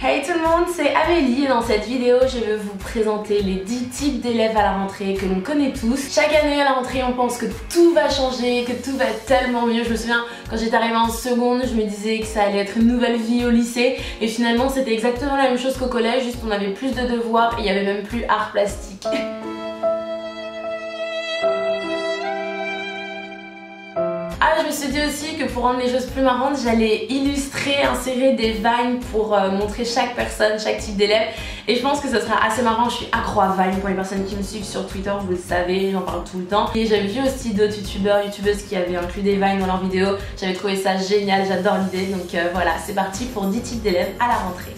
Hey tout le monde, c'est Amélie et dans cette vidéo je vais vous présenter les 10 types d'élèves à la rentrée que l'on connaît tous. Chaque année à la rentrée on pense que tout va changer, que tout va être tellement mieux. Je me souviens quand j'étais arrivée en seconde, je me disais que ça allait être une nouvelle vie au lycée et finalement c'était exactement la même chose qu'au collège, juste on avait plus de devoirs et il n'y avait même plus art plastique. Ah, je me suis dit aussi que pour rendre les choses plus marrantes, j'allais illustrer, insérer des vines pour montrer chaque personne, chaque type d'élève. Et je pense que ça sera assez marrant. Je suis accro à Vine pour les personnes qui me suivent sur Twitter, vous le savez, j'en parle tout le temps. Et j'avais vu aussi d'autres youtubeuses qui avaient inclus des Vines dans leurs vidéos. J'avais trouvé ça génial, j'adore l'idée. Donc voilà, c'est parti pour 10 types d'élèves à la rentrée.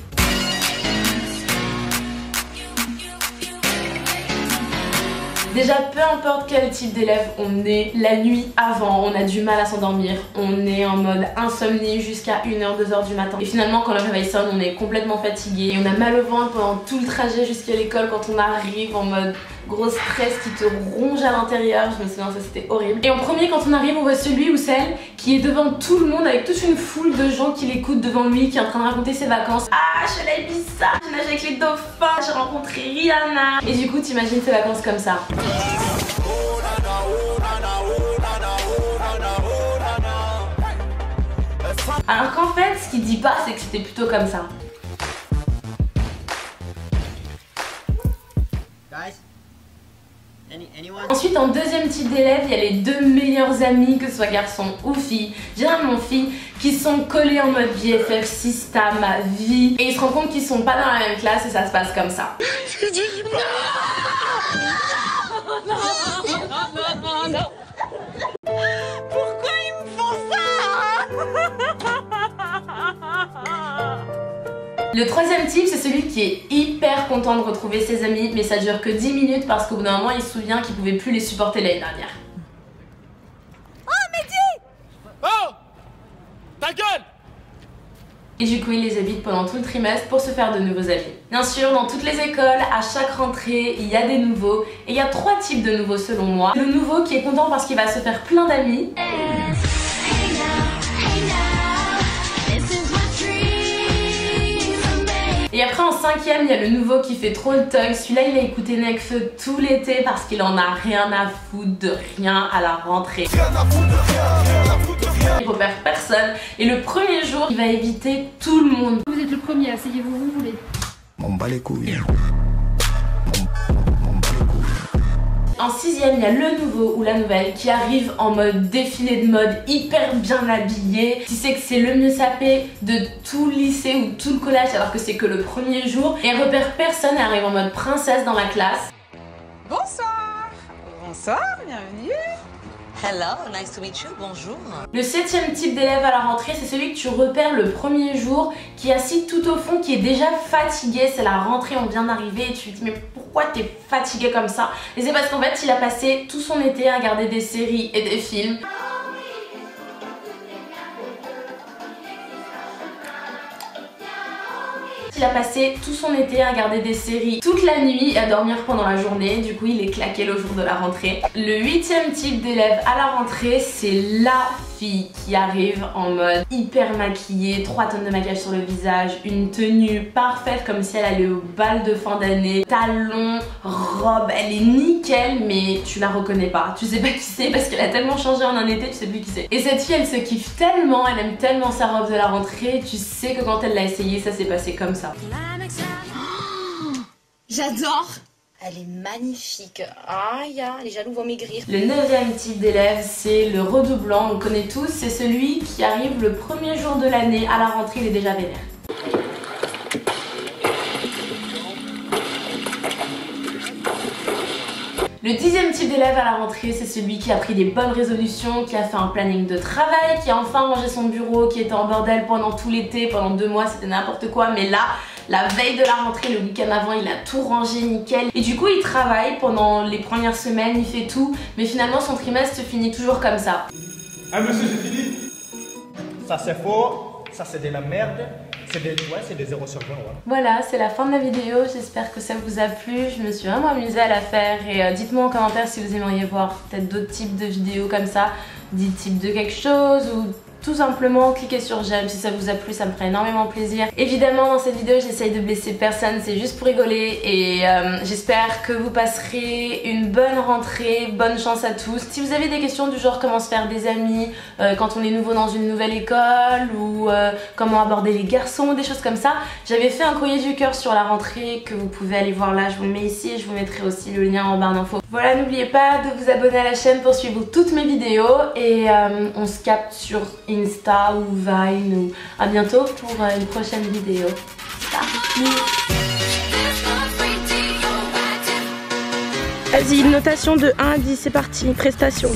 Déjà, peu importe quel type d'élève on est, la nuit avant, on a du mal à s'endormir, on est en mode insomnie jusqu'à 1h, 2h du matin. Et finalement, quand le réveil sonne, on est complètement fatigué et on a mal au ventre pendant tout le trajet jusqu'à l'école quand on arrive en mode gros stress qui te ronge à l'intérieur. Je me souviens, ça c'était horrible. Et en premier, quand on arrive, on voit celui ou celle qui est devant tout le monde avec toute une foule de gens qui l'écoutent devant lui, qui est en train de raconter ses vacances. Ah, je suis allée à Ibiza, j'ai nagé avec les dauphins, j'ai rencontré Rihanna. Et du coup, t'imagines ses vacances comme ça. Alors qu'en fait, ce qu'il dit pas, c'est que c'était plutôt comme ça. Ensuite, en deuxième type d'élève, il y a les deux meilleurs amis, que ce soit garçon ou fille, généralement filles, qui sont collés en mode BFF, Sista, ma vie, et ils se rendent compte qu'ils sont pas dans la même classe et ça se passe comme ça. Non. Pourquoi ils me font ça? Le troisième type, c'est celui qui est hyper content de retrouver ses amis, mais ça dure que 10 minutes parce qu'au bout d'un moment, il se souvient qu'il pouvait plus les supporter l'année dernière. Oh, Mehdi! Oh! Ta gueule! Et du coup, il les évite pendant tout le trimestre pour se faire de nouveaux amis. Bien sûr, dans toutes les écoles, à chaque rentrée, il y a des nouveaux. Et il y a 3 types de nouveaux selon moi. Le nouveau qui est content parce qu'il va se faire plein d'amis. Et après en cinquième, il y a le nouveau qui fait trop le tug. Celui-là, il a écouté Nekfeu tout l'été parce qu'il en a rien à foutre de rien à la rentrée. Il repère personne. Et le premier jour, il va éviter tout le monde. Vous êtes le premier, asseyez-vous où vous voulez. M'en bats les couilles. En sixième, il y a le nouveau ou la nouvelle qui arrive en mode défilé de mode, hyper bien habillé, qui sait que c'est le mieux sapé de tout le lycée ou tout le collège alors que c'est que le premier jour. Et elle repère personne, elle arrive en mode princesse dans la classe. Bonsoir. Bonsoir, bienvenue. Hello, nice to meet you, bonjour. Le 7e type d'élève à la rentrée, c'est celui que tu repères le premier jour, qui est assis tout au fond, qui est déjà fatigué. C'est la rentrée, on vient d'arriver et tu te dis mais pourquoi t'es fatigué comme ça? Et c'est parce qu'en fait il a passé tout son été à regarder des séries et des films. Il a passé tout son été à regarder des séries toute la nuit et à dormir pendant la journée. Du coup, il est claqué le jour de la rentrée. Le 8e type d'élève à la rentrée, c'est la fille qui arrive en mode hyper maquillée, 3 tonnes de maquillage sur le visage, une tenue parfaite comme si elle allait au bal de fin d'année, talons, robe, elle est nickel mais tu la reconnais pas. Tu sais pas qui c'est parce qu'elle a tellement changé en un été, tu sais plus qui c'est. Et cette fille, elle se kiffe tellement, elle aime tellement sa robe de la rentrée, tu sais que quand elle l'a essayé, ça s'est passé comme ça. Oh, j'adore! Elle est magnifique. Aïe, les jaloux vont maigrir. Le 9e type d'élève, c'est le redoublant, on le connaît tous, c'est celui qui arrive le premier jour de l'année, à la rentrée, il est déjà vénère. Le 10e type d'élève à la rentrée, c'est celui qui a pris des bonnes résolutions, qui a fait un planning de travail, qui a enfin rangé son bureau, qui était en bordel pendant tout l'été, pendant 2 mois, c'était n'importe quoi, mais là, la veille de la rentrée, le week-end avant, il a tout rangé nickel. Et du coup, il travaille pendant les premières semaines, il fait tout, mais finalement, son trimestre se finit toujours comme ça. Ah monsieur, j'ai fini. Ça c'est faux, ça c'est de la merde. C'est des 0 sur 20, ouais. Voilà, c'est la fin de la vidéo, j'espère que ça vous a plu, je me suis vraiment amusée à la faire et dites-moi en commentaire si vous aimeriez voir peut-être d'autres types de vidéos comme ça, 10 types de quelque chose ou tout simplement cliquer sur j'aime si ça vous a plu, ça me ferait énormément plaisir. Évidemment dans cette vidéo j'essaye de blesser personne, c'est juste pour rigoler et j'espère que vous passerez une bonne rentrée, bonne chance à tous. Si vous avez des questions du genre comment se faire des amis quand on est nouveau dans une nouvelle école ou comment aborder les garçons, des choses comme ça, j'avais fait un courrier du cœur sur la rentrée que vous pouvez aller voir là, je vous le mets ici et je vous mettrai aussi le lien en barre d'infos. Voilà, n'oubliez pas de vous abonner à la chaîne pour suivre toutes mes vidéos et on se capte sur Insta ou Vine ou à bientôt pour une prochaine vidéo. Vas-y, une notation de 1 à 10, c'est parti, prestation.